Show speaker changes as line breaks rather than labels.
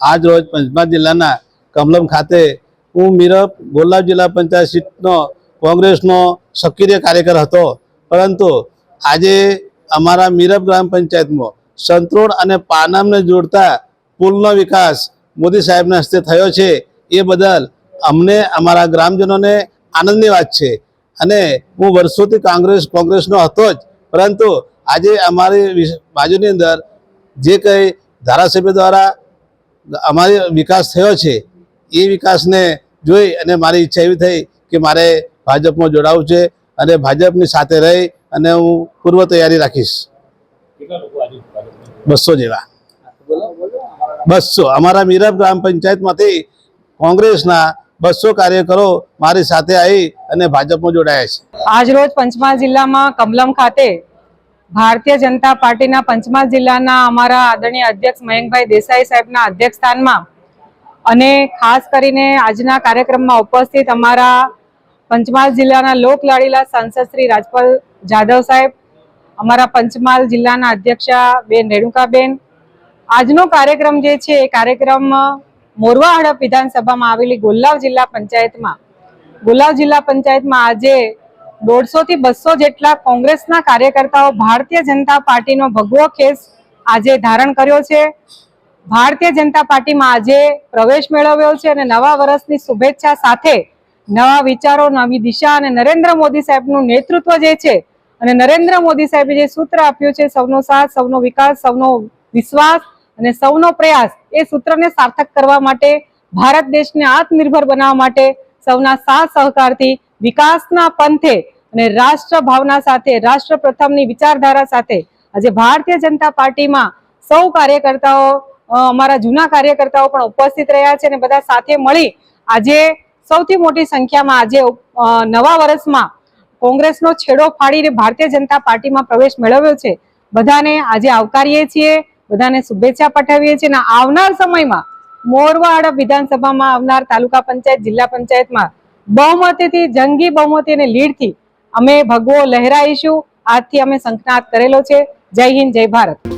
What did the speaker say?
આજ રોજ પંચમહાલ જિલ્લાના કમલમ ખાતે હું મીરપ ગોલાવ જિલ્લા પંચાયત સીટનો કોંગ્રેસનો સક્રિય કાર્યકર હતો, પરંતુ આજે અમારા મીરપ ગ્રામ પંચાયતમાં સંતરોડ અને પાનમને જોડતા પુલનો વિકાસ મોદી સાહેબના હસ્તે થયો છે। એ બદલ અમને અમારા ગ્રામજનોને આનંદની વાત છે અને હું વર્ષોથી કોંગ્રેસનો હતો જ, પરંતુ આજે અમારી બાજુની અંદર જે કંઈ ધારાસભ્ય દ્વારા અમારી વિકાસ થયો છે એ વિકાસને જોઈ અને મારી ઈચ્છા એવી થઈ કે મારે ભાજપમાં જોડાવું છે અને ભાજપની સાથે રહી અને હું પૂર્વ તૈયારી રાખીશ। 200 જેવા 200 અમારા મીરપ ગ્રામ પંચાયતમાંથી કોંગ્રેસના 200 કાર્યકરો મારી સાથે આવી અને ભાજપમાં જોડાયા છે।
આજ રોજ પંચમહાલ જિલ્લામાં કમલમ ખાતે ભારતીય જનતા પાર્ટીના પંચમહાલ જિલ્લાના અમારા આદરણીય અધ્યક્ષ મયંકભાઈ દેસાઈ સાહેબના અધ્યક્ષસ્થાનમાં અને ખાસ કરીને આજના કાર્યક્રમમાં ઉપસ્થિત અમારા પંચમહાલ જિલ્લાના લોકલાડીલા સાંસદ શ્રી રાજપાલ જાદવ સાહેબ, અમારા પંચમહાલ જિલ્લાના અધ્યક્ષા બેન રેણુકાબેન, આજનો કાર્યક્રમ જે છે એ કાર્યક્રમ મોરવા હડપ વિધાનસભામાં આવેલી ગોલાવ જિલ્લા પંચાયતમાં આજે 150 થી 200 જેટલા કોંગ્રેસના કાર્યકર્તાઓ ભારતીય જનતા પાર્ટીનો ભગવો ખેસ આજે ધારણ કર્યો છે। ભારતીય જનતા પાર્ટીમાં આજે પ્રવેશ મેળવ્યો છે અને નવા વર્ષની શુભેચ્છા સાથે નવા વિચારો, નવી દિશા અને નરેન્દ્ર મોદી સાહેબનું નેતૃત્વ જે છે અને નરેન્દ્ર મોદી સાહેબે જે સૂત્ર આપ્યું છે સૌનો સાથ, સૌનો વિકાસ, સૌનો વિશ્વાસ અને સૌનો પ્રયાસ, એ સૂત્રને સાર્થક કરવા માટે, ભારત દેશને આત્મનિર્ભર બનાવવા માટે સૌના સાથ સહકારથી વિકાસના પંથે અને રાષ્ટ્ર ભાવના સાથે, રાષ્ટ્ર પ્રથમની વિચારધારા સાથે આજે ભારતીય જનતા પાર્ટીમાં સૌ કાર્યકર્તાઓ, અમારા જૂના કાર્યકર્તાઓ પણ ઉપસ્થિત રહ્યા છે અને બધા સાથે મળી આજે સૌથી મોટી સંખ્યામાં આજે નવા વર્ષમાં કોંગ્રેસનો છેડો ફાડીને ભારતીય જનતા પાર્ટીમાં પ્રવેશ મેળવ્યો છે। બધાને આજે આવકારીએ છીએ, બધાને શુભેચ્છા પાઠવીએ છીએ અને આવનાર સમયમાં મોરવા હડપ વિધાનસભામાં આવનાર તાલુકા પંચાયત, જિલ્લા પંચાયતમાં બહુમતીથી, જંગી બહુમતી અને લીડથી અમે ભગવો લહેરાઈશું। આજથી અમે સંકનાદ કરેલો છે। જય હિન્દ, જય ભારત।